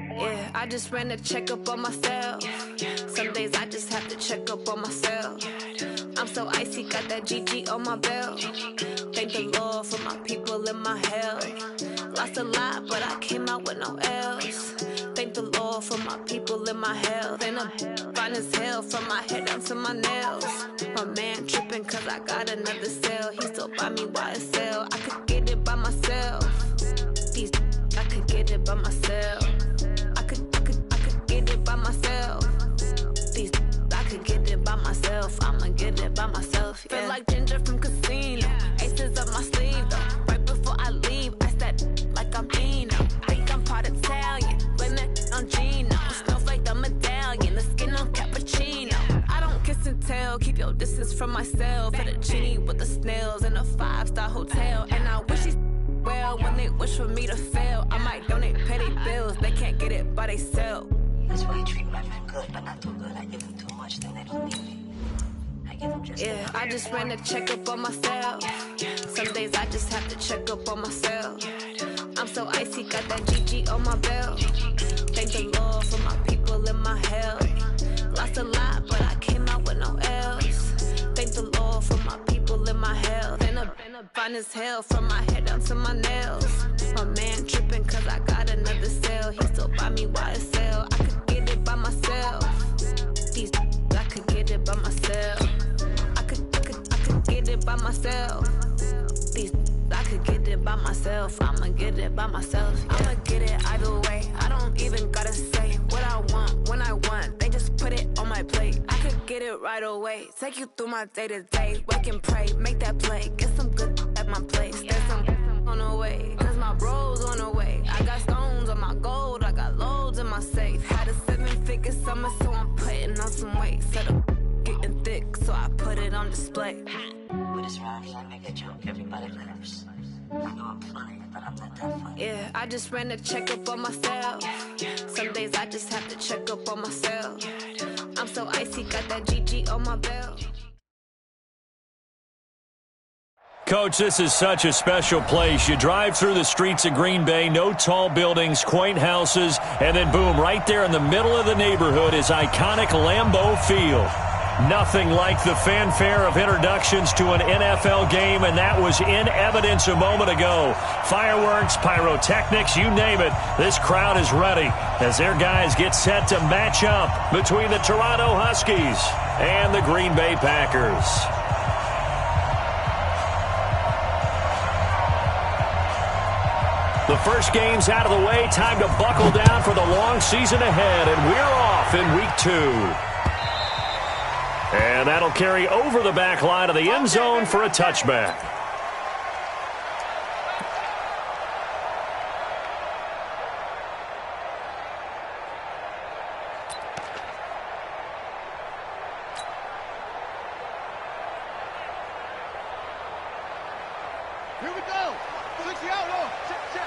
Yeah, I just ran a checkup on myself. Some days I just have to check up on myself. I'm so icy, got that GG on my belt. Thank the Lord for my people and my health. Lost a lot, but I came out with no L's. Thank the Lord for my people and my health. And I'm fine as hell from my head down to my nails. My man tripping cause I got another cell. He still buy me YSL. I could get it by myself. These I could get it by myself. I could get it by myself. These I could get it by myself. I'ma get it by myself. Yeah. Feel like Ginger from Casino. Aces up my sleeve though. Right before I leave, I said like I'm Dino. Think I'm part Italian. Blame it on Gino. Snowflake the medallion. The skin on cappuccino. I don't kiss and tell. Keep your distance from myself. At a genie with the snails in a 5-star hotel. And I wish he's well when they wish for me to fail. I might donate petty bills. They can't get it by they sell. That's why you treat my men good, but not too good. I give them too much, then they don't need me. I give them just yeah, I just ran a checkup on myself. Some days I just have to check up on myself. I'm so icy, got that GG on my belt. Thank the Lord for my people and my health. Lost a lot, but I came out with no L's. Thank the Lord for my people and my health. And I'm fine as hell from my head down to my nails. My man tripping cause I got another cell. He still buy me YSL. I could get it by myself. These I could get it by myself. I could get it by myself. These I could get it by myself. I'ma get it by myself. Yeah. I'ma get it either way. I don't even gotta say what I want when I want. They just put it on my plate. I could get it right away. Take you through my day to day. Wake and pray, make that play. Get some good at my place. There's some on the way, cause my bro's on the way. I got stones on my gold. I got loads in my safe. Had a 7-figure summer, so I'm putting on some weight. Set up getting thick, so I put it on display. With this round here, I make a joke, everybody laughs. I know I'm funny, but I'm not that funny. Yeah, I just ran a checkup on myself. Some days I just have to check up on myself. I'm so icy, got that GG on my belt. Coach, this is such a special place. You drive through the streets of Green Bay, no tall buildings, quaint houses, and then boom, right there in the middle of the neighborhood is iconic Lambeau Field. Nothing like the fanfare of introductions to an NFL game, and that was in evidence a moment ago. Fireworks, pyrotechnics, you name it. This crowd is ready as their guys get set to match up between the Toronto Huskies and the Green Bay Packers. The first game's out of the way. Time to buckle down for the long season ahead, and we're off in week 2. And that'll carry over the back line of the end zone for a touchback. Here we go. 6 out. Oh, check.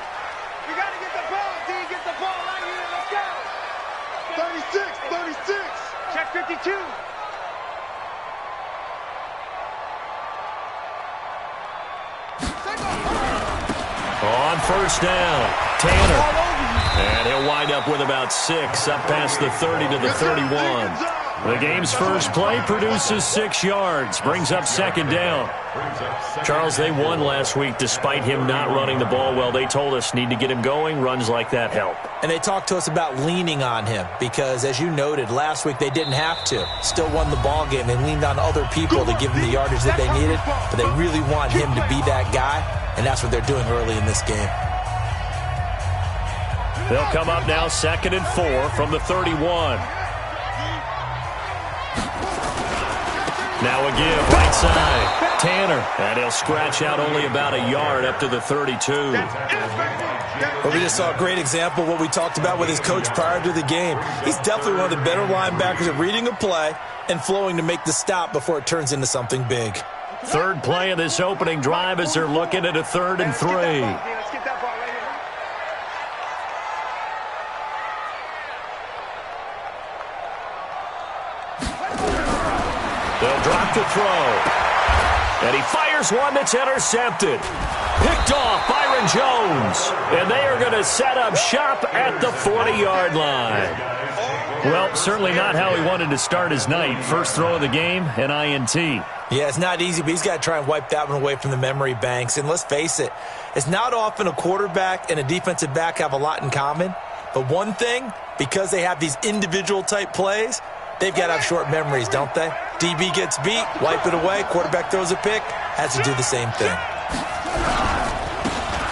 We got to get the ball, D. Get the ball right here. Let's go. 36. Check 52. On first down, Tanner. And he'll wind up with about 6 up past the 30 to the 31. The game's first play produces 6 yards, brings up second down. Charles, they won last week despite him not running the ball well. They told us need to get him going. Runs like that help. And they talked to us about leaning on him because, as you noted, last week they didn't have to. Still won the ball game. They leaned on other people to give them the yardage that they needed, but they really want him to be that guy, and that's what they're doing early in this game. They'll come up now 2nd and 4 from the 31. Now a give, right side, Tanner. And he'll scratch out only about a yard up to the 32. Well, we just saw a great example of what we talked about with his coach prior to the game. He's definitely one of the better linebackers at reading a play and flowing to make the stop before it turns into something big. Third play of this opening drive as they're looking at a 3rd and 3. They'll drop to throw. And he fires one that's intercepted. Picked off by Aaron Jones. And they are going to set up shop at the 40-yard line. Well, certainly not how he wanted to start his night. First throw of the game, an INT. Yeah, it's not easy, but he's got to try and wipe that one away from the memory banks. And let's face it, it's not often a quarterback and a defensive back have a lot in common. But one thing, because they have these individual-type plays, they've got to have short memories, don't they? DB gets beat, wipe it away, quarterback throws a pick, has to do the same thing.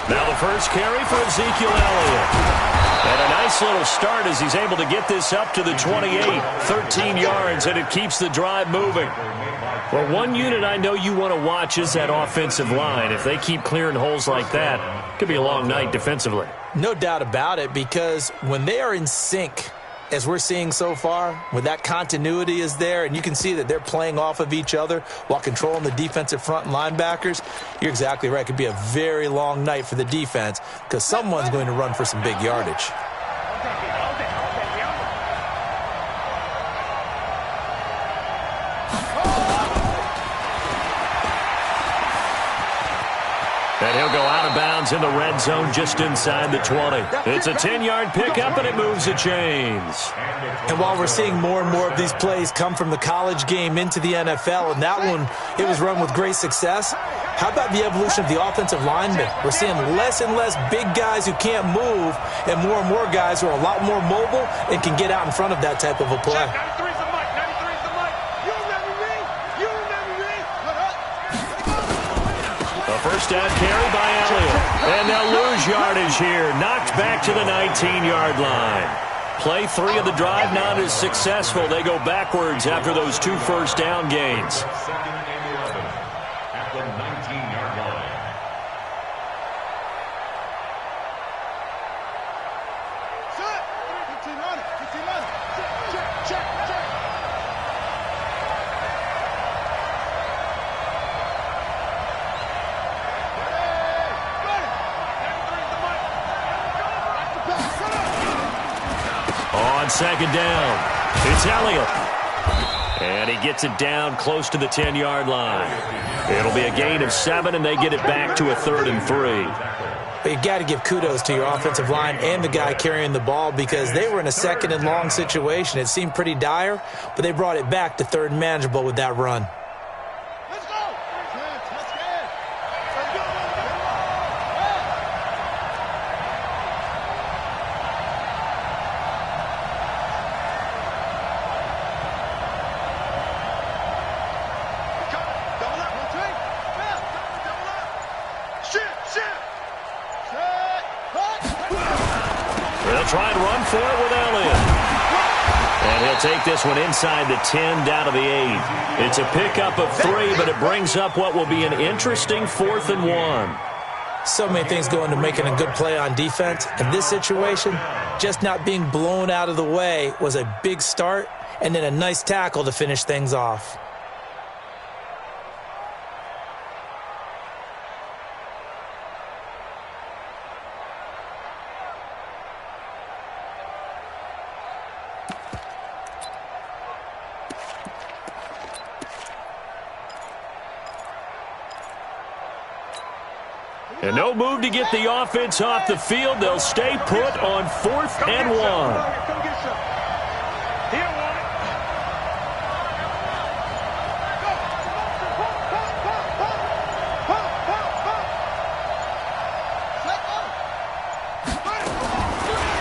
Now the first carry for Ezekiel Elliott. And a nice little start as he's able to get this up to the 28, 13 yards, and it keeps the drive moving. Well, one unit I know you want to watch is that offensive line. If they keep clearing holes like that, it could be a long night defensively. No doubt about it, because when they are in sync, as we're seeing so far, when that continuity is there, and you can see that they're playing off of each other while controlling the defensive front and linebackers, you're exactly right. It could be a very long night for the defense because someone's going to run for some big yardage. And he'll go out of bounds in the red zone just inside the 20. It's a 10-yard pickup, and it moves the chains. And while we're seeing more and more of these plays come from the college game into the NFL, and that one, it was run with great success, how about the evolution of the offensive linemen? We're seeing less and less big guys who can't move and more guys who are a lot more mobile and can get out in front of that type of a play. First down carry by Elliott. And they'll lose yardage here. Knocked back to the 19-yard line. Play 3 of the drive not as successful. They go backwards after those 2 first down gains. At the 19-yard line. On second down, it's Elliott. And he gets it down close to the 10-yard line. It'll be a gain of 7, and they get it back to a 3rd and 3. But you got to give kudos to your offensive line and the guy carrying the ball because they were in a 2nd and long situation. It seemed pretty dire, but they brought it back to 3rd and manageable with that run. Let's go! They'll try and run for it with Elliott. And he'll take this one inside the 10 down to the 8. It's a pickup of 3, but it brings up what will be an interesting 4th and 1. So many things go into making a good play on defense. In this situation, just not being blown out of the way was a big start, and then a nice tackle to finish things off. And no move to get the offense off the field. They'll stay put on 4th and 1.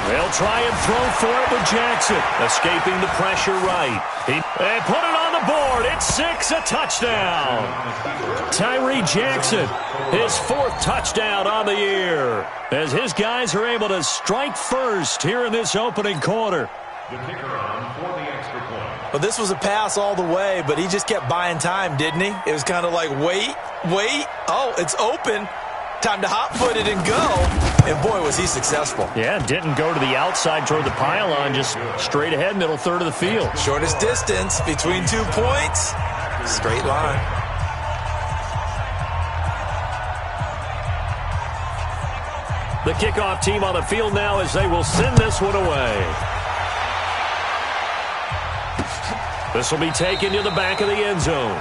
They'll try and throw for it with Jackson. Escaping the pressure right. They put it on the board. It's 6, a touchdown. Tyree Jackson, his 4th touchdown on the year, as his guys are able to strike first here in this opening quarter. The kicker on for the extra point. Well, this was a pass all the way, but he just kept buying time, didn't he? It was kind of like, wait. Oh, it's open. Time to hot-foot it and go. And, boy, was he successful. Yeah, didn't go to the outside toward the pylon, just straight ahead, middle third of the field. Shortest distance between 2 points. Straight line. The kickoff team on the field now as they will send this one away. This will be taken to the back of the end zone.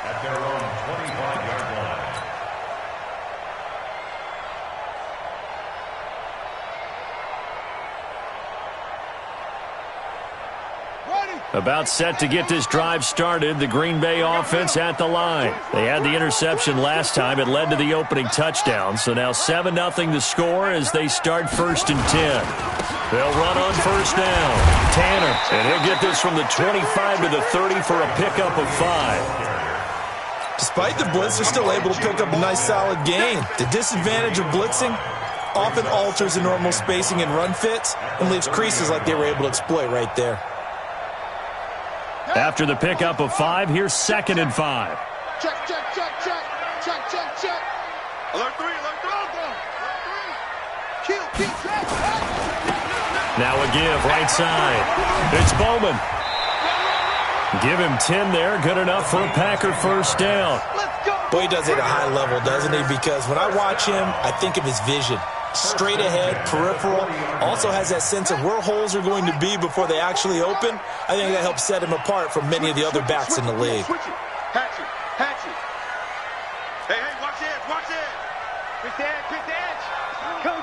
at their own 25-yard line. About set to get this drive started, the Green Bay offense at the line. They had the interception last time. It led to the opening touchdown. So now 7-0 the score as they start 1st and 10. They'll run on 1st down. Tanner, and he'll get this from the 25 to the 30 for a pickup of 5. Despite the blitz, they're still able to pick up a nice solid gain. The disadvantage of blitzing often alters the normal spacing and run fits and leaves creases like they were able to exploit right there. After the pickup of 5, here's 2nd and 5. Check, check, check, check. Check, check, check. Alert 3, alert 3. Kill, check. Now a give, right side. It's Bowman. Give him 10 there. Good enough for a Packer 1st down. Boy, he does it at a high level, doesn't he? Because when I watch him, I think of his vision. Straight ahead, peripheral, also has that sense of where holes are going to be before they actually open. I think that helps set him apart from many of the other backs in the league. Hatchet. Hey, watch the edge, watch the edge. Pick the edge. Come.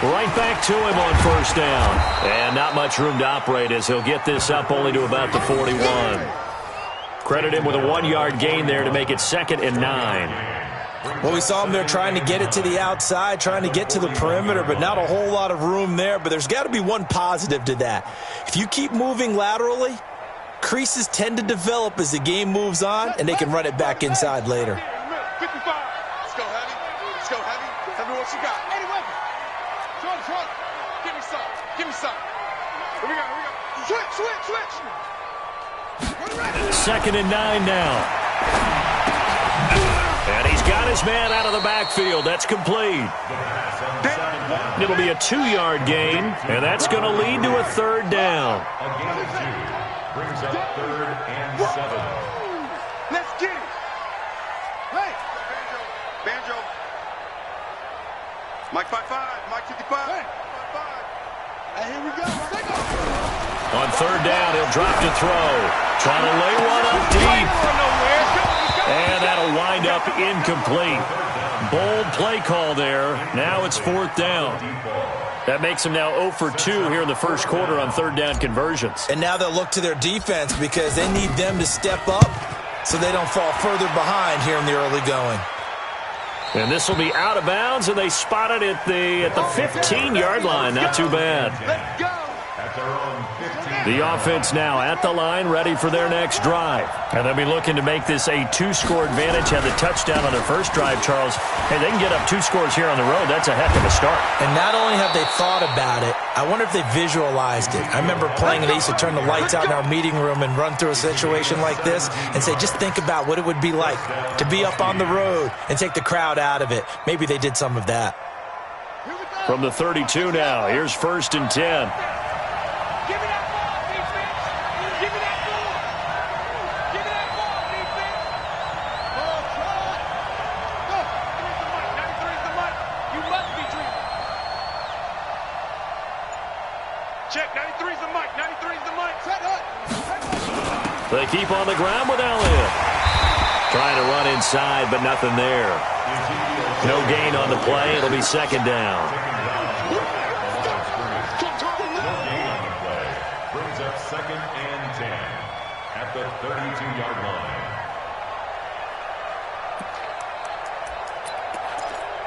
Right back to him on 1st down. And not much room to operate as he'll get this up only to about the 41. Credit him with a 1-yard gain there to make it 2nd and 9. Well, we saw him there trying to get it to the outside, trying to get to the perimeter, but not a whole lot of room there. But there's got to be one positive to that. If you keep moving laterally, creases tend to develop as the game moves on, and they can run it back inside later. 55. Let's go, heavy. Tell me what you got. Any weapon. Throw. Give me some. Here we go. Switch. 2nd and 9 now. And he's got his man out of the backfield. That's complete. It'll be a 2-yard gain, and that's going to lead to a 3rd down. Brings up 3rd and 7. Let's get it. Hey. Banjo. Mike 55. Mike 55. Hey, here we go. On 3rd down, he'll drop to throw. Trying to lay one up deep. And that'll wind up incomplete. Bold play call there. Now it's 4th down. That makes them now 0 for 2 here in the first quarter on 3rd down conversions. And now they'll look to their defense because they need them to step up so they don't fall further behind here in the early going. And this will be out of bounds, and they spot it at the 15-yard line. Not too bad. Let's go. At their own 15. The offense now at the line, ready for their next drive. And they'll be looking to make this a 2-score advantage. Had the touchdown on their first drive, Charles. Hey, they can get up 2 scores here on the road. That's a heck of a start. And not only have they thought about it, I wonder if they visualized it. I remember playing and they used to turn the lights out in our meeting room and run through a situation like this and say, just think about what it would be like to be up on the road and take the crowd out of it. Maybe they did some of that. From the 32 now, here's 1st and 10. Check, 93's the mic. Set up. They keep on the ground with Elliott. Trying to run inside, but nothing there. No gain on the play. It'll be 2nd down. Brings up 2nd and 10 at the 32-yard line.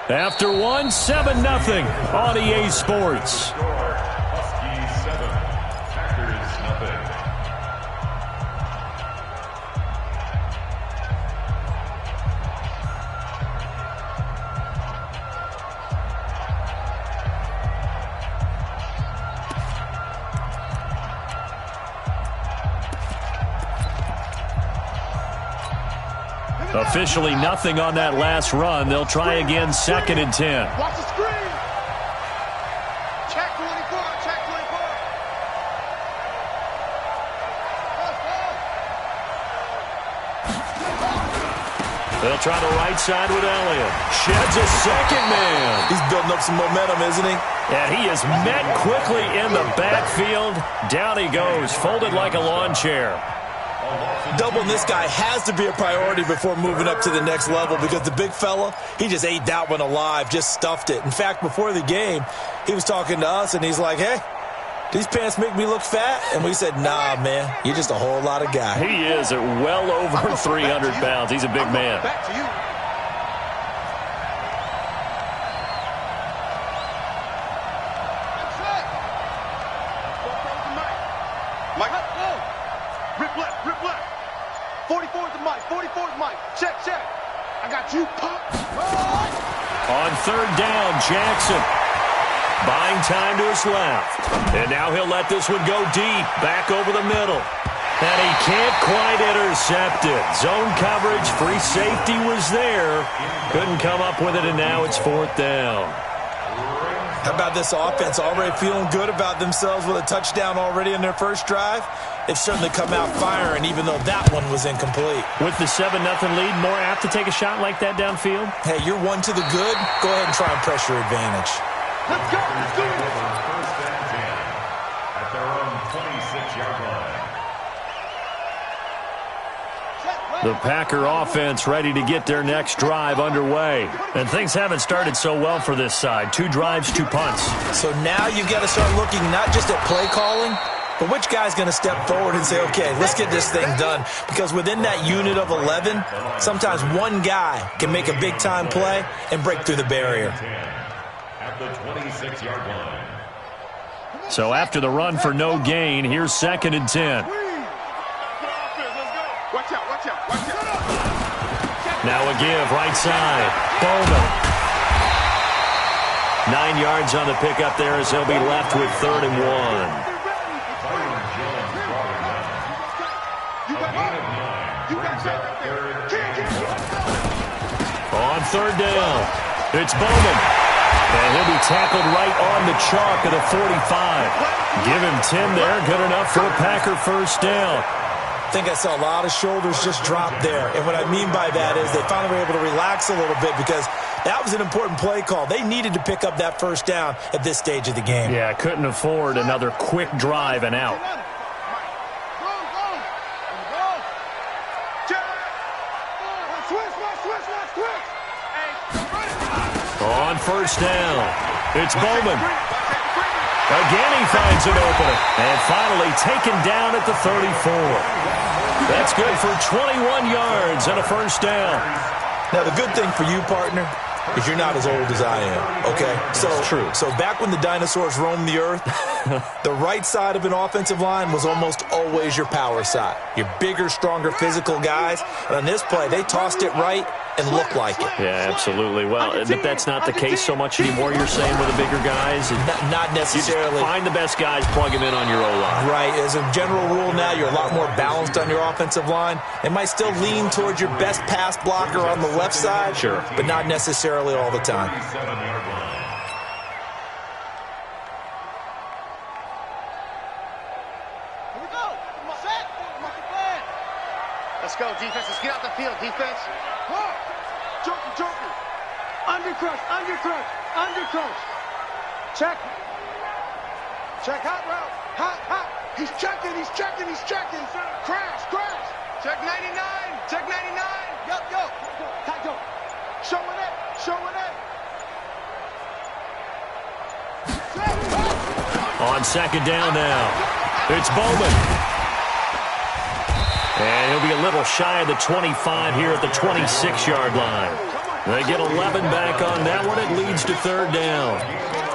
After 1, 7-0 on EA Sports. Huskies 7, Packers nothing. Officially nothing on that last run. They'll try again 2nd and 10. Watch the screen. Check 24. They'll try the right side with Elliott. Sheds a second man. He's building up some momentum, isn't he? And he is met quickly in the backfield. Down he goes, folded like a lawn chair. doubling this guy has to be a priority before moving up to the next level because the big fella, he just ate that one alive, just stuffed it. In fact, before the game, he was talking to us, and he's like, hey, these pants make me look fat? And we said, nah, man, you're just a whole lot of guy. He is at well over 300 pounds. He's a big man. Back to you. Mike, rip left. 44 is the mic, 44 is Mike. Check. I got you, pop. On third down, Jackson buying time to his left. And now he'll let this one go deep, back over the middle. And he can't quite intercept it. Zone coverage, free safety was there. Couldn't come up with it, and now it's fourth down. How about this offense already feeling good about themselves with a touchdown already in their first drive? They've certainly come out firing, even though that one was incomplete. With the 7-0 lead, more apt to take a shot like that downfield? Hey, you're one to the good. Go ahead and try and press your advantage. Let's go. First and 10 at their own 26-yard line. The Packer offense ready to get their next drive underway. And things haven't started so well for this side. 2 drives, 2 punts. So now you've got to start looking not just at play calling, but which guy's going to step forward and say, okay, let's get this thing done. Because within that unit of 11, sometimes one guy can make a big-time play and break through the barrier. At the 26-yard line. So after the run for no gain, here's 2nd and 10. Watch out. Now a give, right side. Bowman. 9 yards on the pickup there as he'll be left with 3rd and 1. On 3rd down, it's Bowman. And he'll be tackled right on the chalk of the 45. Give him 10 there, good enough for a Packer first down. I think I saw a lot of shoulders just drop there. And what I mean by that is they finally were able to relax a little bit because that was an important play call. They needed to pick up that first down at this stage of the game. Yeah, couldn't afford another quick drive and out. On first down, it's Bowman. Again, he finds an opener. And finally taken down at the 34. That's good for 21 yards and a first down. Now, the good thing for you, partner, is you're not as old as I am, okay? So back when the dinosaurs roamed the earth, the right side of an offensive line was almost always your power side. Your bigger, stronger, physical guys. And on this play, they tossed it right and looked like it. Yeah, absolutely. Well, but that's not the case so much anymore, you're saying, with the bigger guys? Not necessarily. You just find the best guys, plug them in on your O-line. Right. As a general rule now, you're a lot more balanced on your offensive line. It might still lean towards your best pass blocker on the left side, sure, but not necessarily all the time. 37-yard line. Let's go, defense. Let's get out the field, defense. Joker. Undercrush. Check. Hot route. Hot. He's checking. Crash. Check 99. Yup. Go. Showing it. On 2nd down now, it's Bowman. And he'll be a little shy of the 25 here at the 26-yard line. They get 11 back on that one. It leads to 3rd down.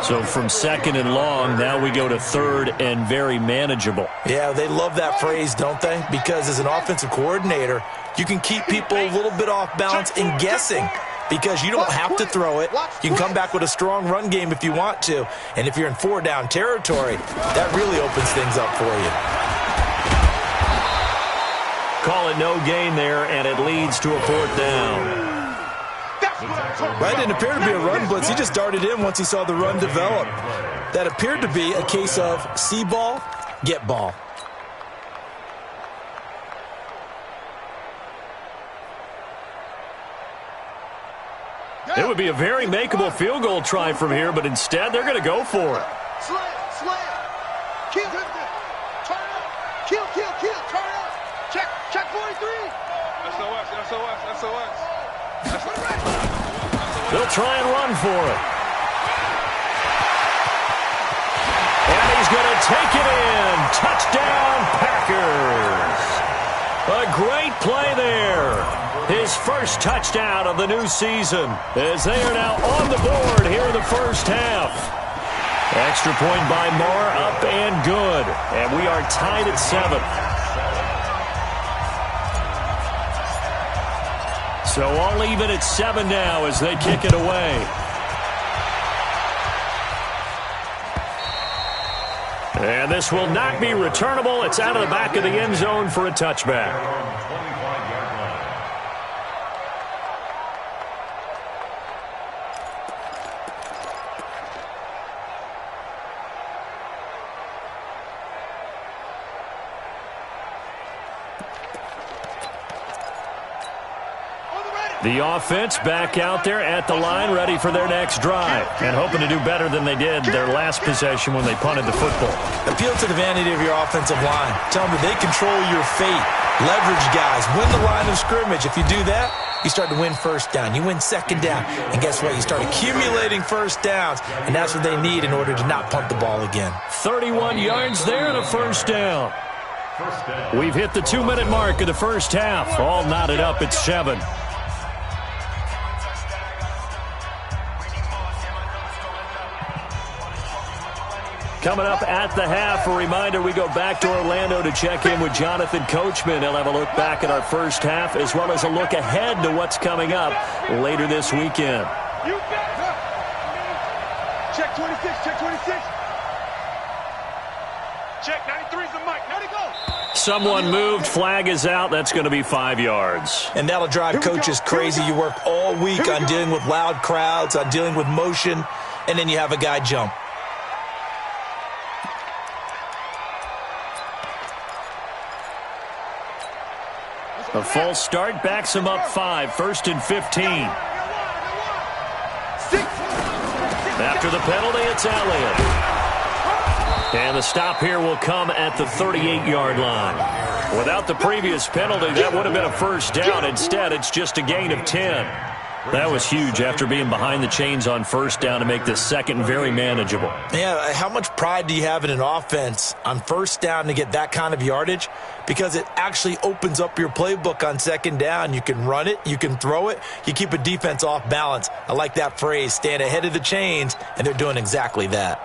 So from 2nd and long, now we go to 3rd and very manageable. Yeah, they love that phrase, don't they? Because as an offensive coordinator, you can keep people a little bit off balance and guessing because you don't have to throw it. You can come back with a strong run game if you want to. And if you're in 4-down territory, that really opens things up for you. Call it no gain there, and it leads to a 4th down. Right, didn't appear to be a run blitz. He just darted in once he saw the run develop. That appeared to be a case of see ball, get ball. It would be a very makeable field goal try from here, but instead they're going to go for it. Slam. Kill. Turn up. Kill. Turn up. Check 43. They'll try and run for it. And he's going to take it in. Touchdown, Packers. A great play there. His first touchdown of the new season as they are now on the board here in the first half. Extra point by Moore, up and good. And we are tied at 7. So all even at 7 now as they kick it away. And this will not be returnable. It's out of the back of the end zone for a touchback. The offense back out there at the line, ready for their next drive, and hoping to do better than they did their last possession when they punted the football. Appeal to the vanity of your offensive line. Tell them that they control your fate. Leverage guys. Win the line of scrimmage. If you do that, you start to win first down. You win second down. And guess what? You start accumulating first downs, and that's what they need in order to not punt the ball again. 31 yards there and a first down. We've hit the 2-minute mark of the first half. All knotted up at 7. Coming up at the half, a reminder, we go back to Orlando to check in with Jonathan Coachman. He'll have a look back at our first half as well as a look ahead to what's coming up later this weekend. Check 26, check 26. Check 93's the mic. Let it go. Someone moved, flag is out. That's going to be 5 yards. And that'll drive coaches crazy. You work all week on dealing with loud crowds, on dealing with motion, and then you have a guy jump. A false start backs him up 5, 1st and 15. After the penalty, it's Elliott. And the stop here will come at the 38-yard line. Without the previous penalty, that would have been a first down. Instead, it's just a gain of 10. That was huge after being behind the chains on first down to make this second very manageable. Yeah, how much pride do you have in an offense on first down to get that kind of yardage? Because it actually opens up your playbook on second down. You can run it, you can throw it, you keep a defense off balance. I like that phrase, stand ahead of the chains, and they're doing exactly that.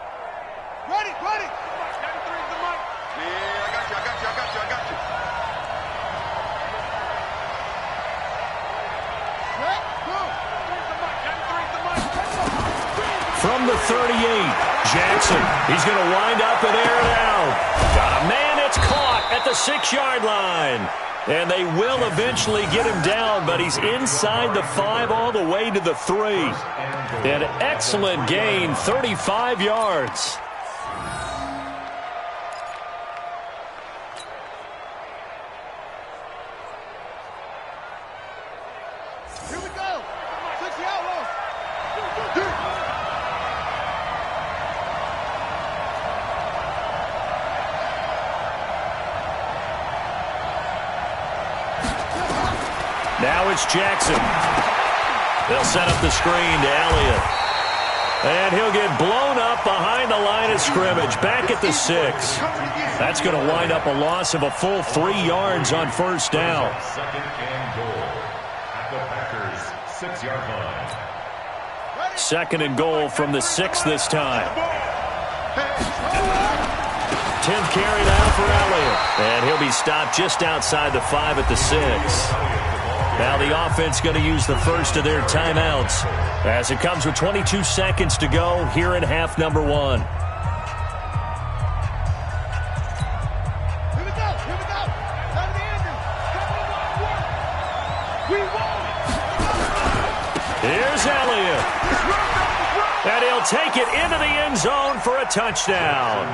Ready, ready. 93's the mic. Yeah, I got you. From the 38, Jackson. He's going to wind up and air it out. Got a man, it's caught at the 6-yard line. And they will eventually get him down, but he's inside the 5 all the way to the 3. An excellent gain, 35 yards. Here we go. 60 outlaws. Now it's Jackson. They'll set up the screen to Elliott. And he'll get blown up behind the line of scrimmage, back at the 6. That's going to wind up a loss of a full 3 yards on first down. Second and goal at the Packers' 6-yard line. Second and goal from the 6 this time. 10th carry now for Elliott. And he'll be stopped just outside the 5 at the 6. Now the offense going to use the first of their timeouts as it comes with 22 seconds to go here in half number 1. Here we go. Down to the ending. We won. Here's Elliott. And he'll take it into the end zone for a touchdown.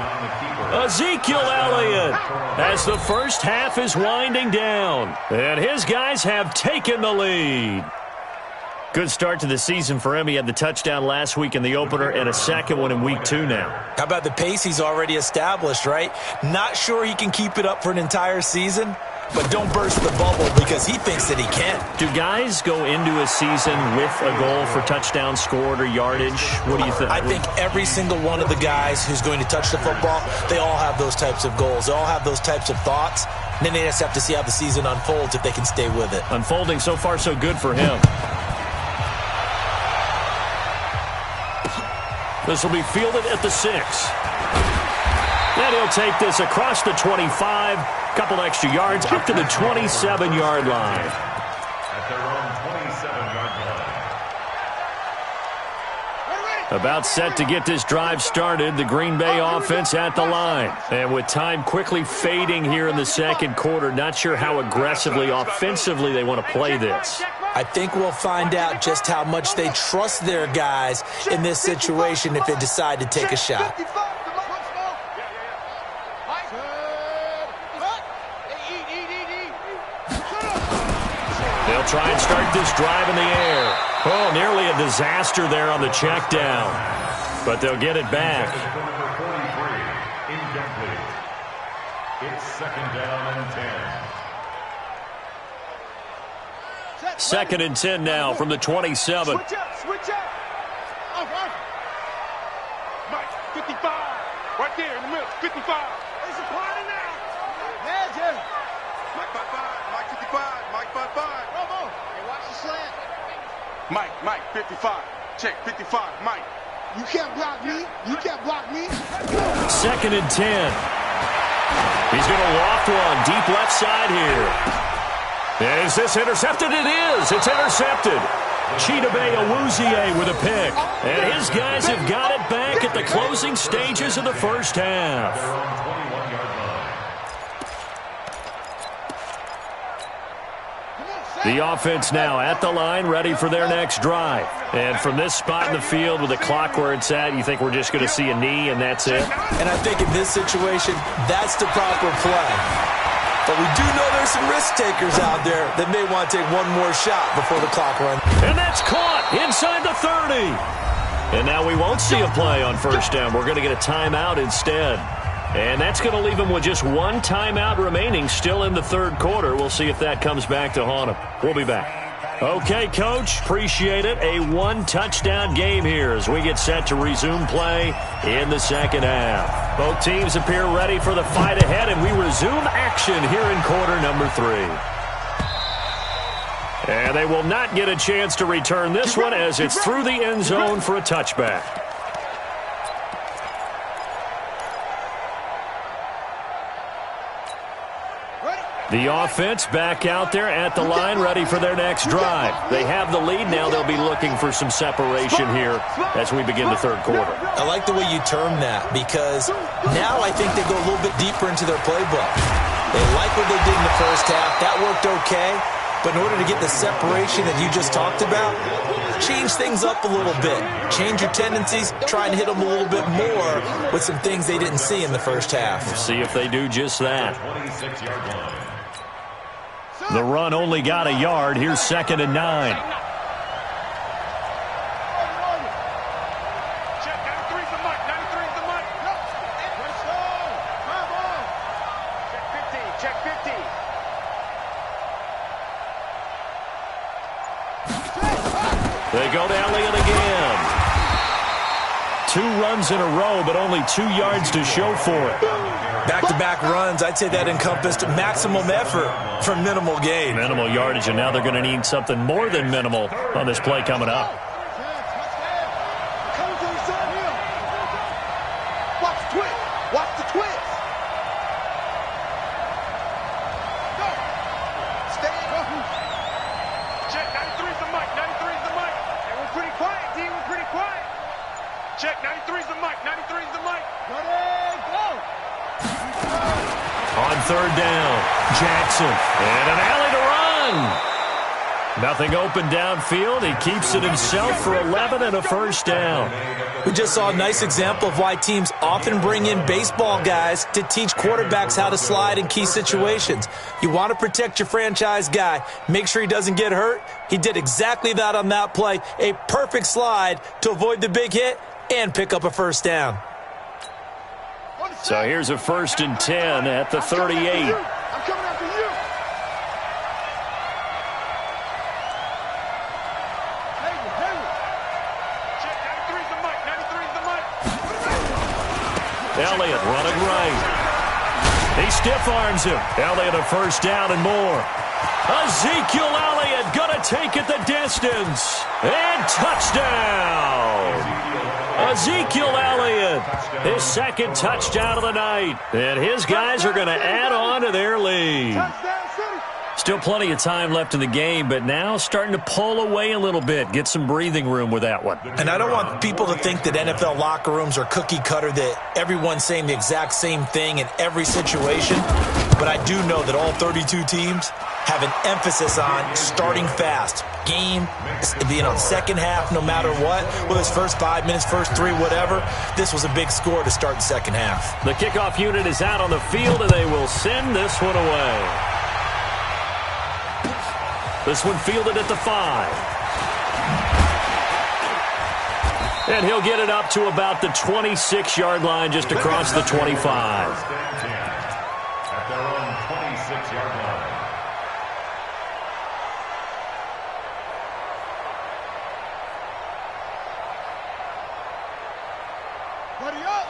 Ezekiel Elliott as the first half is winding down. And his guys have taken the lead. Good start to the season for him. He had the touchdown last week in the opener and a second one in week 2 now. How about the pace he's already established, right? Not sure he can keep it up for an entire season, but don't burst the bubble because because he thinks that he can. Do guys go into a season with a goal for touchdowns scored or yardage? What do you think? I think every single one of the guys who's going to touch the football, they all have those types of goals. They all have those types of thoughts. And then they just have to see how the season unfolds if they can stay with it. Unfolding so far so good for him. This will be fielded at the 6. And he'll take this across the 25. Couple extra yards up to the 27-yard line. At their own 27-yard line. About set to get this drive started. The Green Bay offense at the line. And with time quickly fading here in the second quarter, not sure how aggressively, offensively they want to play this. I think we'll find out just how much they trust their guys in this situation if they decide to take a shot. They'll try and start this drive in the air. Oh, nearly a disaster there on the check down. But they'll get it back. Number 43, incomplete. It's second down and 10. Second and 10 now from the 27. Switch up. Mike, 55. Right there in the middle, 55. It's a party now. Magic. Mike 55, Mike 55, Mike 55. Robo. Hey, watch the slant. Mike, 55. Check, 55, Mike. You can't block me. Second and 10. He's going to loft one deep left side here. Is this intercepted? It is. It's intercepted. Chidobe Awuzie with a pick. And his guys have got it back at the closing stages of the first half. The offense now at the line, ready for their next drive. And from this spot in the field with the clock where it's at, you think we're just going to see a knee and that's it? And I think in this situation, that's the proper play. But we do know there's some risk takers out there that may want to take one more shot before the clock runs. And that's caught inside the 30. And now we won't see a play on first down. We're going to get a timeout instead. And that's going to leave them with just one timeout remaining still in the third quarter. We'll see if that comes back to haunt them. We'll be back. Okay, Coach, appreciate it. A one-touchdown game here as we get set to resume play in the second half. Both teams appear ready for the fight ahead, and we resume action here in quarter number 3. And they will not get a chance to return this one as it's through the end zone for a touchback. The offense back out there at the line, ready for their next drive. They have the lead now. They'll be looking for some separation here as we begin the third quarter. I like the way you term that because now I think they go a little bit deeper into their playbook. They like what they did in the first half. That worked okay. But in order to get the separation that you just talked about, change things up a little bit. Change your tendencies. Try and hit them a little bit more with some things they didn't see in the first half. We'll see if they do just that. The run only got a yard. Here's second and 9. Check, 93's the mic, 93's the mic. Let's go. Come on. Check 50, check 50. They go to Elliott again. 2 runs in a row, but only 2 yards to show for it. Back-to-back runs, I'd say that encompassed maximum effort for minimal gain. Minimal yardage, and now they're going to need something more than minimal on this play coming up. Watch the twist. Watch the twist. Go. Stay in. Check, 93's the mic, 93's the mic. Hey, we're pretty quiet, D. We're pretty quiet. Check, 93's the mic, 93's the mic. Ready, go. On third down, Jackson. And an alley to run. Nothing open downfield. He keeps it himself for 11 and a first down. We just saw a nice example of why teams often bring in baseball guys to teach quarterbacks how to slide in key situations. You want to protect your franchise guy. Make sure he doesn't get hurt. He did exactly that on that play. A perfect slide to avoid the big hit and pick up a first down. So here's a first and 10 at the 38. I'm coming after you. Elliott running right. He stiff-arms him. Elliott a first down and more. Ezekiel Elliott going to take it the distance. And touchdown. Ezekiel Elliott, his second touchdown of the night. And his guys are going to add on to their lead. Still plenty of time left in the game, but now starting to pull away a little bit. Get some breathing room with that one. And I don't want people to think that NFL locker rooms are cookie cutter, that everyone's saying the exact same thing in every situation. But I do know that all 32 teams have an emphasis on starting fast. Game, being on second half no matter what, whether it's first 5 minutes, first 3, whatever. This was a big score to start the second half. The kickoff unit is out on the field, and they will send this one away. This one fielded at the 5. And he'll get it up to about the 26-yard line, just across the 25. At their own 26-yard line.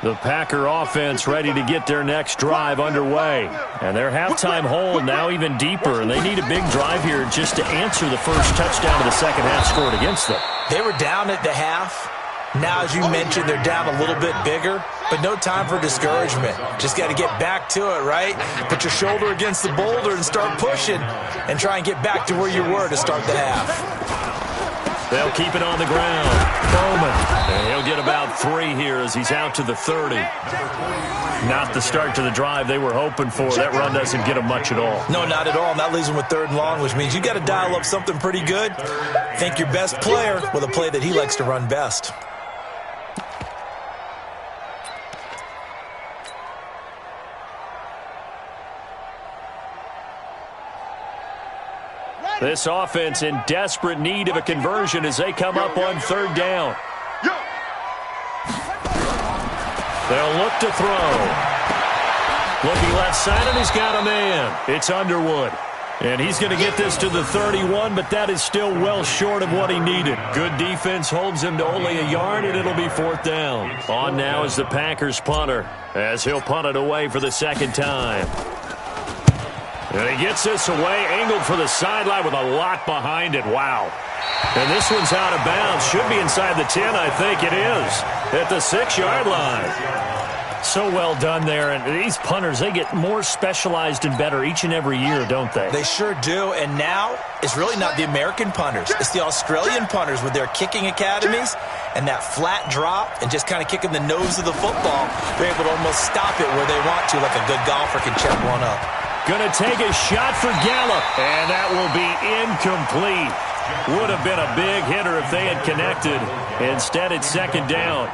The Packer offense ready to get their next drive underway. And their halftime hole now even deeper, and they need a big drive here just to answer the first touchdown of the second half scored against them. They were down at the half. Now, as you mentioned, they're down a little bit bigger, but no time for discouragement. Just got to get back to it, right? Put your shoulder against the boulder and start pushing and try and get back to where you were to start the half. They'll keep it on the ground. Bowman. And he'll get about 3 here as he's out to the 30. Not the start to the drive they were hoping for. That run doesn't get them much at all. No, not at all. And that leaves them with 3rd and long, which means you got to dial up something pretty good. Think your best player with a play that he likes to run best. This offense in desperate need of a conversion as they come up on 3rd down. They'll look to throw. Looking left side, and he's got a man. It's Underwood. And he's going to get this to the 31, but that is still well short of what he needed. Good defense holds him to only a yard, and it'll be 4th down. On now is the Packers punter, as he'll punt it away for the 2nd time. And he gets this away, angled for the sideline with a lot behind it. Wow. And this one's out of bounds. Should be inside the 10, I think it is. At the 6-yard line. So well done there. And these punters, they get more specialized and better each and every year, don't they? They sure do. And now it's really not the American punters. It's the Australian punters with their kicking academies and that flat drop and just kind of kicking the nose of the football. They're able to almost stop it where they want to, like a good golfer can check one up. Going to take a shot for Gallup, and that will be incomplete. Would have been a big hitter if they had connected. Instead, it's 2nd down.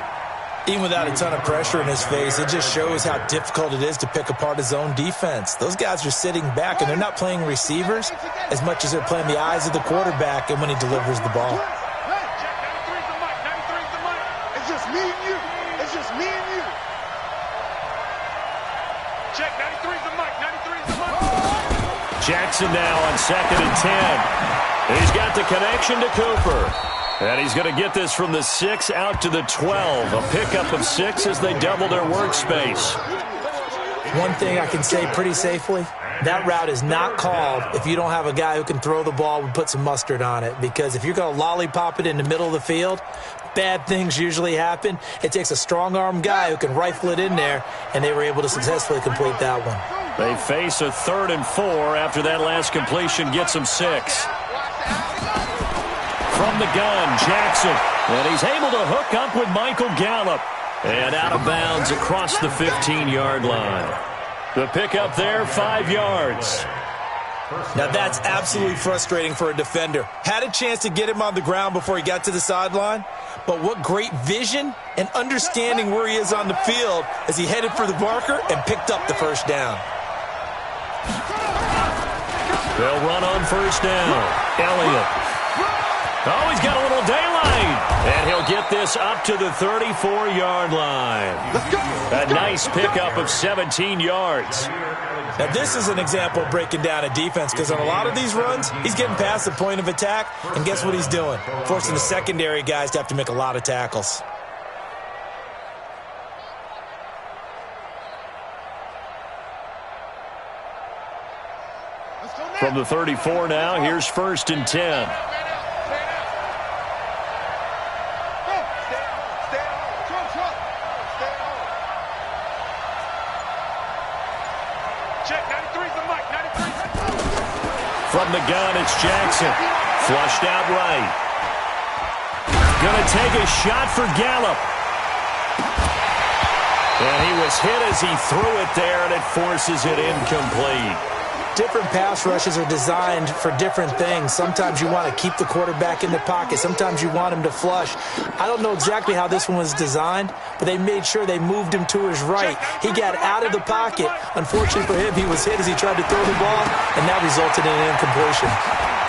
Even without a ton of pressure in his face, it just shows how difficult it is to pick apart his own defense. Those guys are sitting back, and they're not playing receivers as much as they're playing the eyes of the quarterback and when he delivers the ball. It's just me and you. It's just me and you. Check, 93's the mic. 93's the mic. Jackson now on 2nd and 10. He's got the connection to Cooper. And he's going to get this from the 6 out to the 12. A pickup of 6 as they double their workspace. One thing I can say pretty safely, that route is not called if you don't have a guy who can throw the ball and put some mustard on it. Because if you're going to lollipop it in the middle of the field, bad things usually happen. It takes a strong-arm guy who can rifle it in there, and they were able to successfully complete that one. They face a 3rd and 4 after that last completion gets them 6. From the gun, Jackson. And he's able to hook up with Michael Gallup. And out of bounds across the 15-yard line. The pickup there, 5 yards. Now that's absolutely frustrating for a defender. Had a chance to get him on the ground before he got to the sideline, but what great vision and understanding where he is on the field as he headed for the marker and picked up the 1st down. They'll run on 1st down. Elliott. Oh, he's got a little daylight. And he'll get this up to the 34-yard line. A nice pickup of 17 yards. Now, this is an example of breaking down a defense because on a lot of these runs, he's getting past the point of attack, and guess what he's doing? Forcing the secondary guys to have to make a lot of tackles. From the 34 now, here's 1st and 10. From the gun, it's Jackson. Flushed out right. Gonna take a shot for Gallup. And he was hit as he threw it there, and it forces it incomplete. Different pass rushes are designed for different things. Sometimes you want to keep the quarterback in the pocket. Sometimes you want him to flush. I don't know exactly how this one was designed, but they made sure they moved him to his right. He got out of the pocket. Unfortunately for him, he was hit as he tried to throw the ball, and that resulted in an incompletion.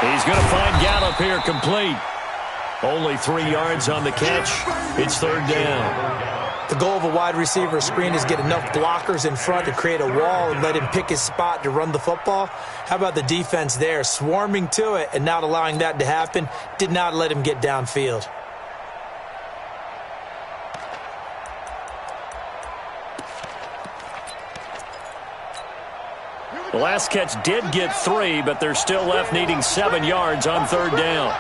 He's going to find Gallup here complete. Only 3 yards on the catch. It's 3rd down. The goal of a wide receiver screen is get enough blockers in front to create a wall and let him pick his spot to run the football. How about the defense there, swarming to it and not allowing that to happen? Did not let him get downfield. The last catch did get 3, but they're still left needing 7 yards on 3rd down.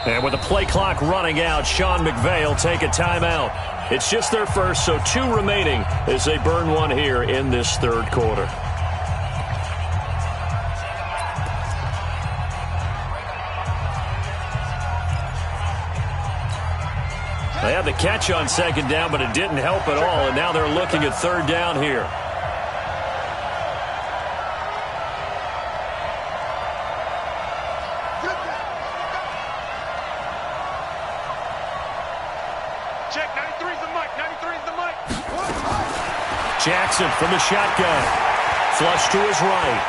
And with the play clock running out, Sean McVay will take a timeout. It's just their first, so 2 remaining as they burn one here in this 3rd quarter. They had the catch on 2nd down, but it didn't help at all, and now they're looking at 3rd down here. Jackson from the shotgun. Flush to his right.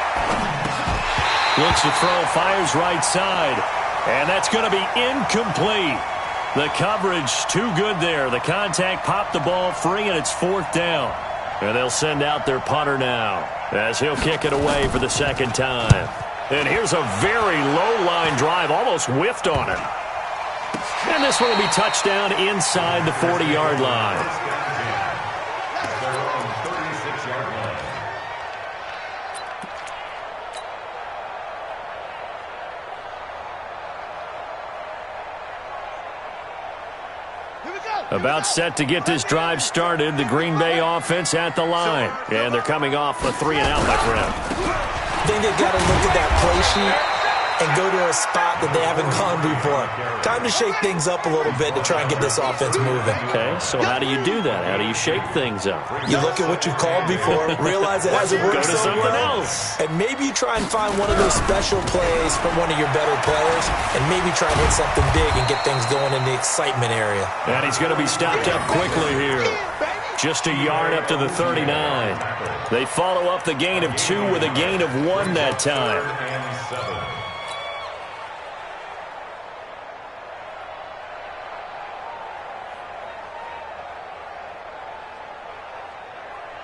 Looks to throw, fires right side. And that's going to be incomplete. The coverage too good there. The contact popped the ball free, and it's 4th down. And they'll send out their punter now as he'll kick it away for the 2nd time. And here's a very low-line drive, almost whiffed on it. And this one will be touchdown inside the 40-yard line. About set to get this drive started. The Green Bay offense at the line. And they're coming off a 3-and-out, my friend. I think they've got to look at that play sheet and go to a spot that they haven't gone before. Time to shake things up a little bit to try and get this offense moving. Okay, so how do you do that? How do you shake things up? You look at what you called before, realize it hasn't worked so something well, else. And maybe you try and find one of those special plays from one of your better players, and maybe try and hit something big and get things going in the excitement area. And he's going to be stopped up quickly here. Just a yard up to the 39. They follow up the gain of 2 with a gain of 1 that time.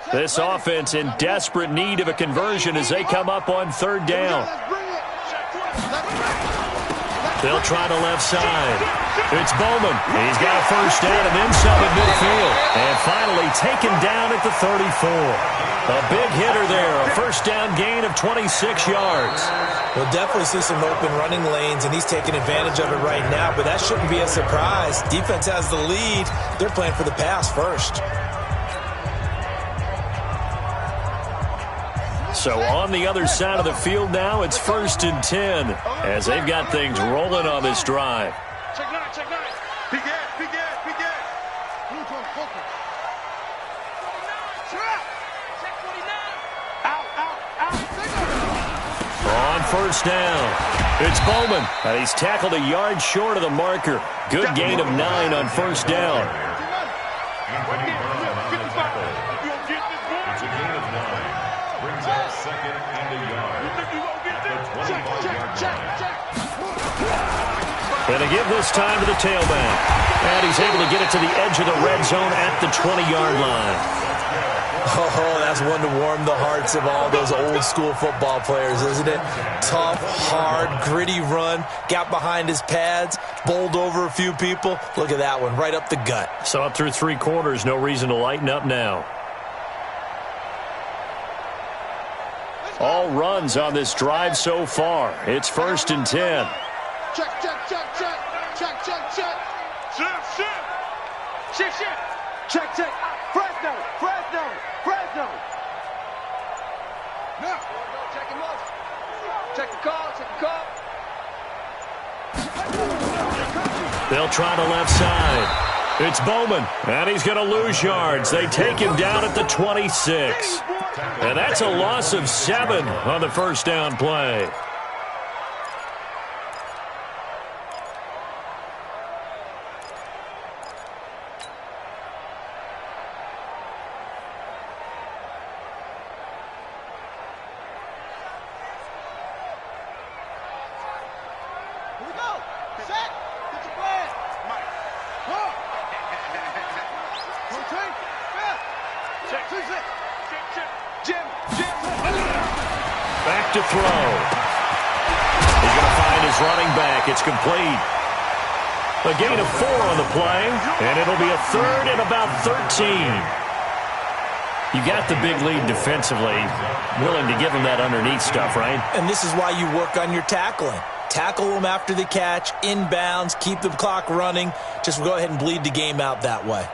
This offense in desperate need of a conversion as they come up on 3rd down. They'll try the left side. It's Bowman. He's got a 1st down and then some at midfield. And finally taken down at the 34. A big hitter there. A 1st down gain of 26 yards. We'll definitely see some open running lanes, and he's taking advantage of it right now, but that shouldn't be a surprise. Defense has the lead. They're playing for the pass first. So on the other side of the field now, it's 1st and 10 as they've got things rolling on this drive. Check 9, check 9. Big gas, big gas, big gas. Blue to focus. Check 29. Out. On 1st down, it's Bowman, and he's tackled a yard short of the marker. Good gain of 9 on 1st down. It's a gain of 9. Brings up 2nd and a yard. And they give this time to the tailback. And he's able to get it to the edge of the red zone at the 20-yard line. Oh, that's one to warm the hearts of all those old school football players, isn't it? Tough, hard, gritty run, got behind his pads, bowled over a few people. Look at that one, right up the gut. So up through 3 quarters, no reason to lighten up now. All runs on this drive so far. It's 1st and 10. Check, check, check, check. Check, check, check. Shift, shift. Shift, shift. Check, check. Fresno, Fresno, Fresno. Now. Check him up. Check the call, check the call. They'll try the left side. It's Bowman, and he's going to lose yards. They take him down at the 26. And that's a loss of 7 on the first down play. Back to throw. He's going to find his running back. It's complete. A gain of 4 on the play, and it'll be a 3rd and about 13. You got the big lead defensively. Willing to give him that underneath stuff, right? And this is why you work on your tackling. Tackle them after the catch, inbounds, keep the clock running. Just go ahead and bleed the game out that way.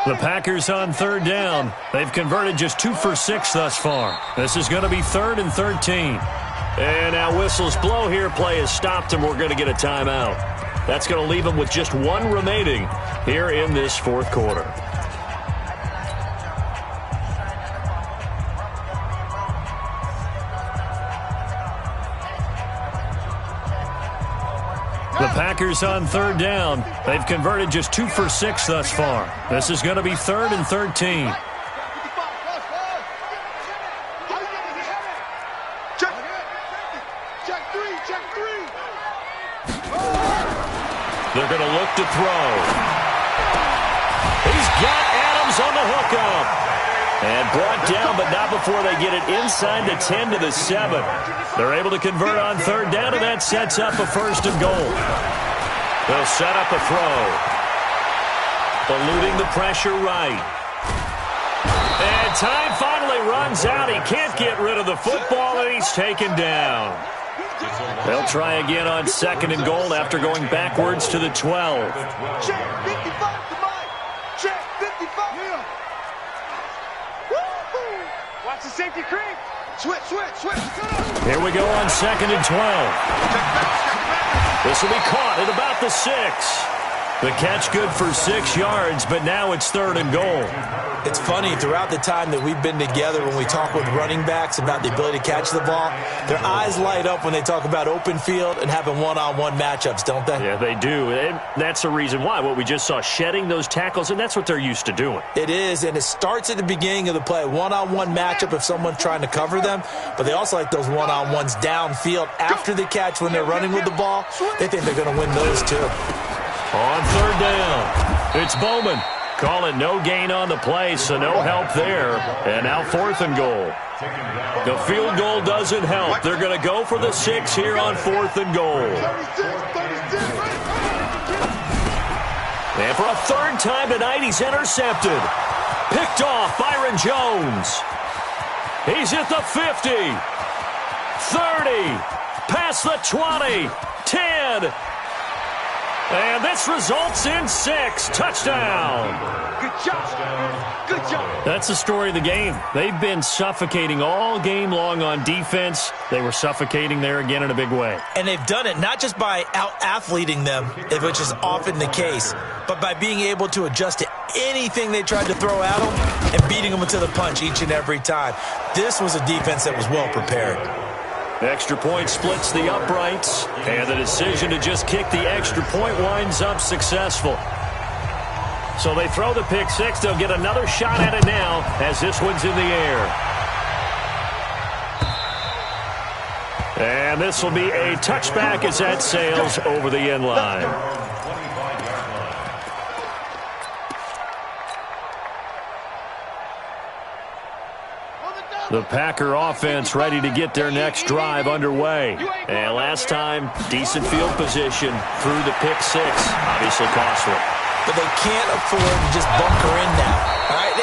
The Packers on 3rd down. They've converted just 2 for 6 thus far. This is going to be 3rd and 13. And now whistles blow here. Play is stopped, and we're going to get a timeout. That's going to leave them with just 1 remaining here in this 4th quarter. The Packers on 3rd down. They've converted just 2 for 6 thus far. This is going to be 3rd and 13. They're going to look to throw. He's got Adams on the hookup. And brought down, but not before they get it inside the 10 to the 7. They're able to convert on 3rd down, and that sets up a 1st and goal. They'll set up a throw. Eluding the pressure right. And time finally runs out. He can't get rid of the football, and he's taken down. They'll try again on 2nd and goal after going backwards to the 12. Check 55 to Mike. Check 55. Watch the safety creep. Switch, switch, switch. Here we go on 2nd and 12. This will be caught at about the 6. The catch good for 6 yards, but now it's 3rd and goal. It's funny, throughout the time that we've been together, when we talk with running backs about the ability to catch the ball, their eyes light up when they talk about open field and having one-on-one matchups, don't they? Yeah, they do. And that's the reason why. What we just saw, shedding those tackles, and that's what they're used to doing. It is, and it starts at the beginning of the play. One-on-one matchup if someone's trying to cover them, but they also like those one-on-ones downfield after the catch when they're running with the ball. They think they're going to win those too. On 3rd down, it's Bowman. Call it no gain on the play, so no help there. And now 4th and goal. The field goal doesn't help. They're going to go for the 6 here on 4th and goal. And for a 3rd time tonight, he's intercepted. Picked off Byron Jones. He's at the 50, 30, past the 20, 10. And this results in 6. Touchdown. Good job. Good job. That's the story of the game. They've been suffocating all game long on defense. They were suffocating there again in a big way. And they've done it not just by out-athleting them, which is often the case, but by being able to adjust to anything they tried to throw at them and beating them to the punch each and every time. This was a defense that was well prepared. Extra point splits the uprights, and the decision to just kick the extra point winds up successful. So they throw the pick six. They'll get another shot at it now as this one's in the air. And this will be a touchback as that sails over the end line. The Packer offense ready to get their next drive underway. And last time, decent field position through the pick six. Obviously costly. But they can't afford to just bunker in now. All right,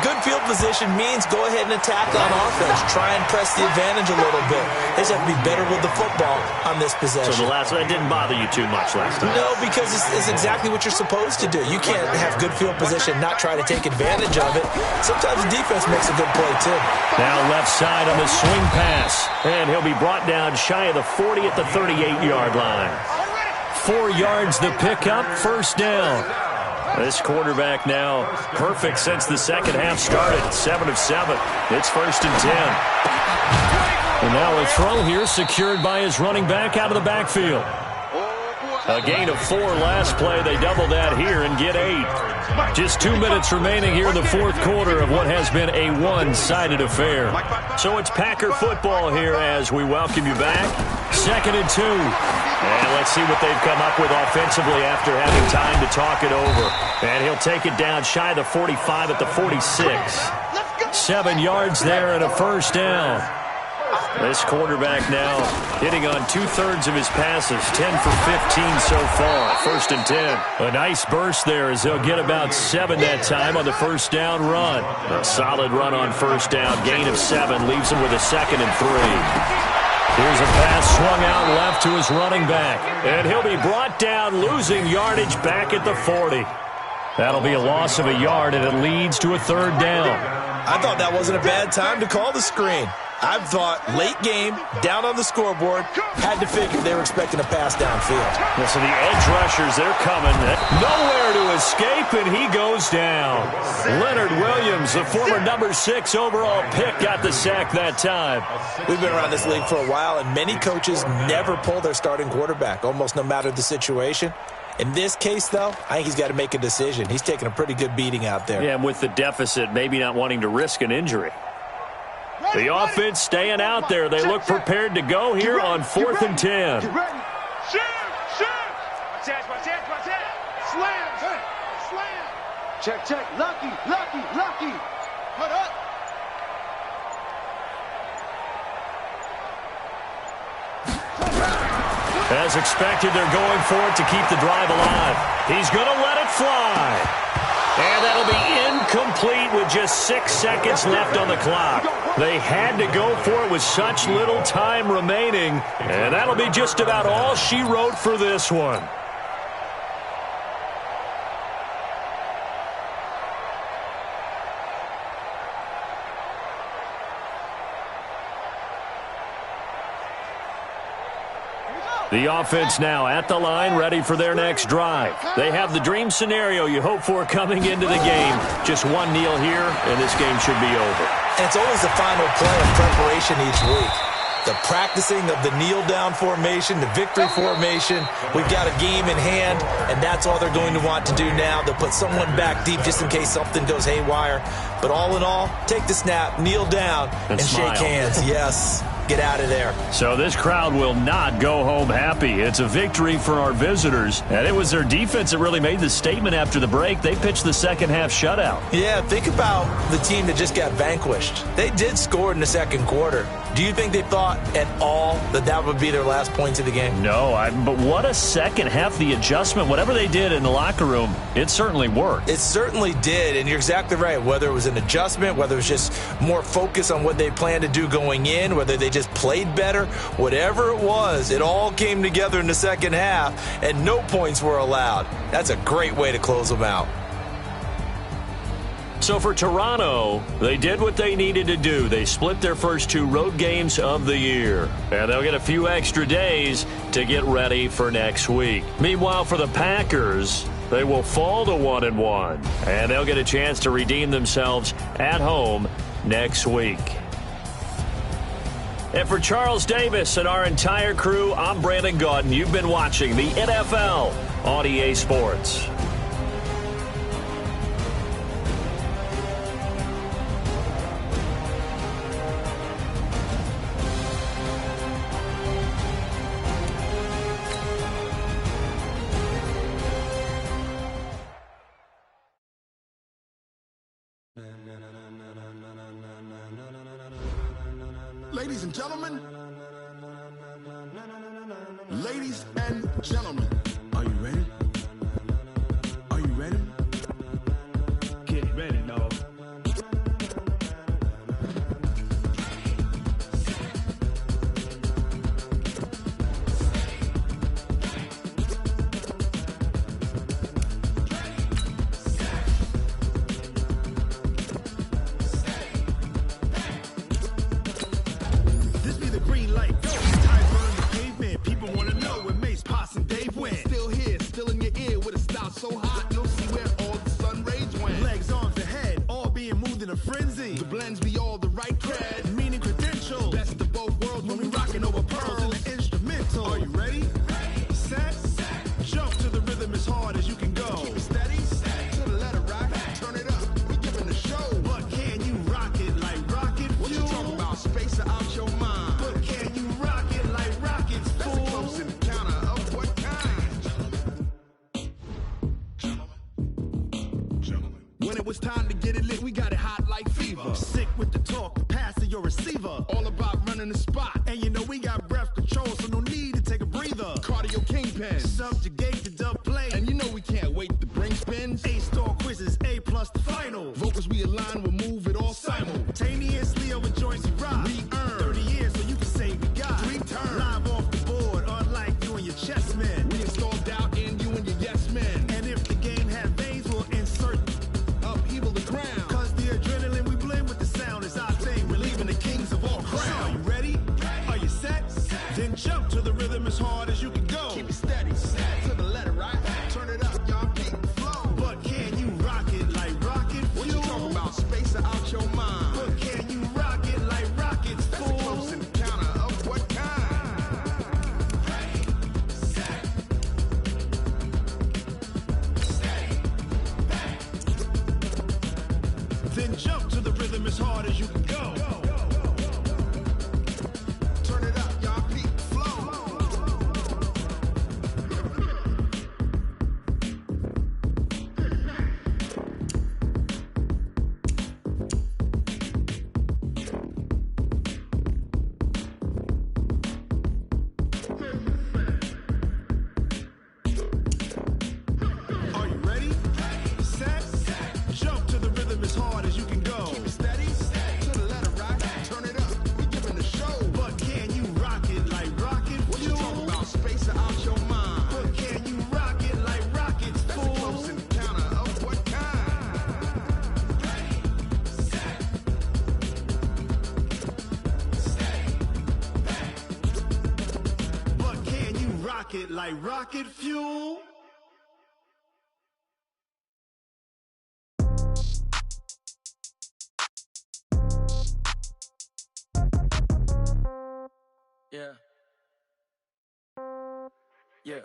good field position means go ahead and attack on offense. Try and press the advantage a little bit. They just have to be better with the football on this possession. So the last one didn't bother you too much last time? No, because it's exactly what you're supposed to do. You can't have good field position, not try to take advantage of it. Sometimes the defense makes a good play, too. Now left side on the swing pass. And he'll be brought down shy of the 40 at the 38-yard line. 4 yards the pickup, first down. This quarterback now perfect since the second half started. 7 of 7. It's first and 10. And now a throw here secured by his running back out of the backfield. A gain of 4 last play. They double that here and get 8. Just 2 minutes remaining here in the fourth quarter of what has been a one-sided affair. So it's Packer football here as we welcome you back. 2nd and 2. And let's see what they've come up with offensively after having time to talk it over. And he'll take it down shy of the 45 at the 46. 7 yards there and a first down. This quarterback now hitting on 2/3 of his passes, 10 for 15 so far. First and 10. A nice burst there as they'll get about 7 that time on the first down run. A solid run on first down. Gain of 7 leaves him with a 2nd and 3. Here's a pass swung out left to his running back. And he'll be brought down, losing yardage back at the 40. That'll be a loss of a yard, and it leads to a 3rd down. I thought that wasn't a bad time to call the screen. I thought late game, down on the scoreboard, had to figure they were expecting a pass downfield. Yeah, so the edge rushers, they're coming. Nowhere to escape, and he goes down. Leonard Williams, the former number 6 overall pick, got the sack that time. We've been around this league for a while, and many coaches never pull their starting quarterback, almost no matter the situation. In this case, though, I think he's got to make a decision. He's taking a pretty good beating out there. Yeah, and with the deficit, maybe not wanting to risk an injury. The offense staying out there. They look prepared to go here on 4th and 10. Shoot! Slam! Slam! Check. Lucky! Hold up! As expected, they're going for it to keep the drive alive. He's going to let it fly. And that'll be incomplete with just 6 seconds left on the clock. They had to go for it with such little time remaining. And that'll be just about all she wrote for this one. The offense now at the line, ready for their next drive. They have the dream scenario you hope for coming into the game. Just one kneel here, and this game should be over. And it's always the final play of preparation each week. The practicing of the kneel-down formation, the victory formation. We've got a game in hand, and that's all they're going to want to do now. They'll put someone back deep just in case something goes haywire. But all in all, take the snap, kneel down, and shake hands. Yes. Get out of there. So this crowd will not go home happy. It's a victory for our visitors. And it was their defense that really made the statement after the break. They pitched the second half shutout. Yeah, think about the team that just got vanquished. They did score in the second quarter. Do you think they thought at all that that would be their last points of the game? No, but what a second half. The adjustment, whatever they did in the locker room, it certainly worked. It certainly did, and you're exactly right. Whether it was an adjustment, whether it was just more focus on what they planned to do going in, whether they just played better, whatever it was, it all came together in the second half, and no points were allowed. That's a great way to close them out. So for Toronto, they did what they needed to do. They split their first 2 road games of the year. And they'll get a few extra days to get ready for next week. Meanwhile, for the Packers, they will fall to 1-1. And they'll get a chance to redeem themselves at home next week. And for Charles Davis and our entire crew, I'm Brandon Gaudin. You've been watching the NFL on EA Sports. Ladies and gentlemen, are you ready? Are you ready? Get ready, dog. This be the green light. Time burn the pavement. People want to know where Mace, Pops, and Dave went. Still here, still in your ear with a style so hot, you'll see where all the sun rays went. Legs, arms, and head, all being moved in a frenzy. The blends be all the right cred, meaning credentials. Best of both worlds when we rocking over pearls in the instrumental. Are you ready? Set, jump to the rhythm as hard as you can go. Keep it steady, to the letter rock, turn it up. We giving the show. But can you rock it like rocket fuel? What you talking about? Space out your mind. But can you rock it like rockets, fool? That's a close encounter of what kind? Gentlemen. When it was time to get it lit, we got it hot like fever. Sick with the talk, passing your receiver. All about running the spot. And you know we got breath control, so no need to take a breather. Cardio kingpin, subjugate the dub play. And you know we can't wait to bring spins. A-star quizzes, A+ the final. Vocals we align, we'll move it all simultaneously over joints we rock. We earn 30 years, so you can say we got 3 turns. Live off the board, unlike you and your chess men. We install doubt in you and your yes men. And if the game had veins, we'll insert upheaval the ground. Cause the adrenaline we blend with the sound is our thing. We're leaving the kings of all crowns. So are you ready? Are you set? Then jump to the rhythm as hard as you can go. Keep it steady, to the letter right. Turn it up, y'all keep the flow. But can you rock it like rocket fuel? What you talking about? Space out your mind. But can you rock it like rockets, fool? That's a close encounter of what kind? Then jump to the rhythm as hard as you can go. Turn it up, y'all keep the flow. Are you ready? Set, jump to the rhythm as hard as you can go. Keep it steady, to the letter right. Turn it up, we giving the show. But can you rock it like rocket fuel? What you talking about? Space out your mind. But can you rock it like rockets, fool? That's a close encounter of what kind? But can you rock it like rocket fuel? Yeah. Yeah.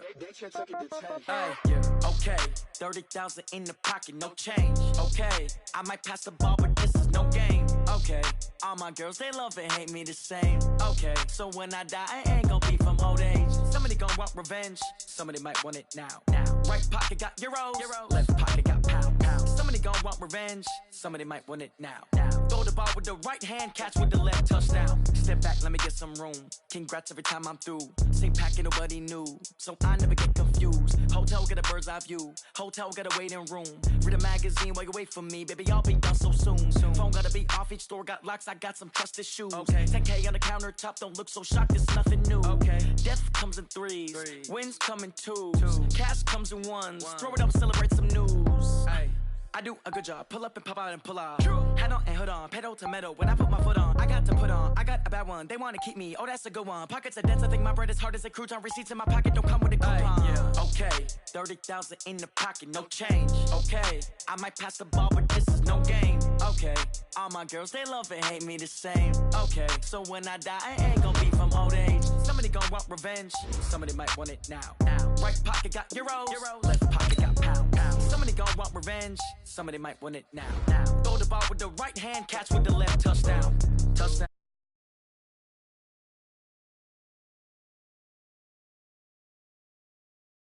Ay, yeah. Okay. 30,000 in the pocket, no change. Okay. I might pass the ball, but this is no game. Okay. All my girls, they love and hate me the same. Okay. So when I die, I ain't gon' be from old age. Somebody gon' want revenge. Somebody might want it now. Right pocket got euros. Left pocket got pound. Somebody gon' want revenge. Somebody might want it now. Throw the ball with the right hand, catch with the left, touchdown. Step back, let me get some room. Congrats every time I'm through. Same packet, nobody knew. So I never get confused. Hotel got a bird's eye view. Hotel got a waiting room. Read a magazine while you wait for me. Baby, I'll be done so soon. Phone gotta be off, each store got locks. I got some trusted shoes. 10K on the countertop, don't look so shocked, it's nothing new. Death comes in threes. Wins come in twos. Cash comes in ones. Throw it up, celebrate some news. I do a good job. Pull up and pop out and pull out. Head on and hood on. Pedal to metal. When I put my foot on, I got to put on. I got a bad one. They want to keep me. Oh, that's a good one. Pockets are dense. I think my bread is hard as a crouton. Receipts in my pocket don't come with a coupon. Okay. 30,000 in the pocket. No change. Okay. I might pass the ball, but this is no game. Okay, all my girls, they love and hate me the same. Okay, so when I die, I ain't gonna be from old age. Somebody gon' want revenge, somebody might want it now. Right pocket got euros, left pocket got pound. Somebody gon' want revenge, somebody might want it now. Throw the ball with the right hand, catch with the left, touchdown.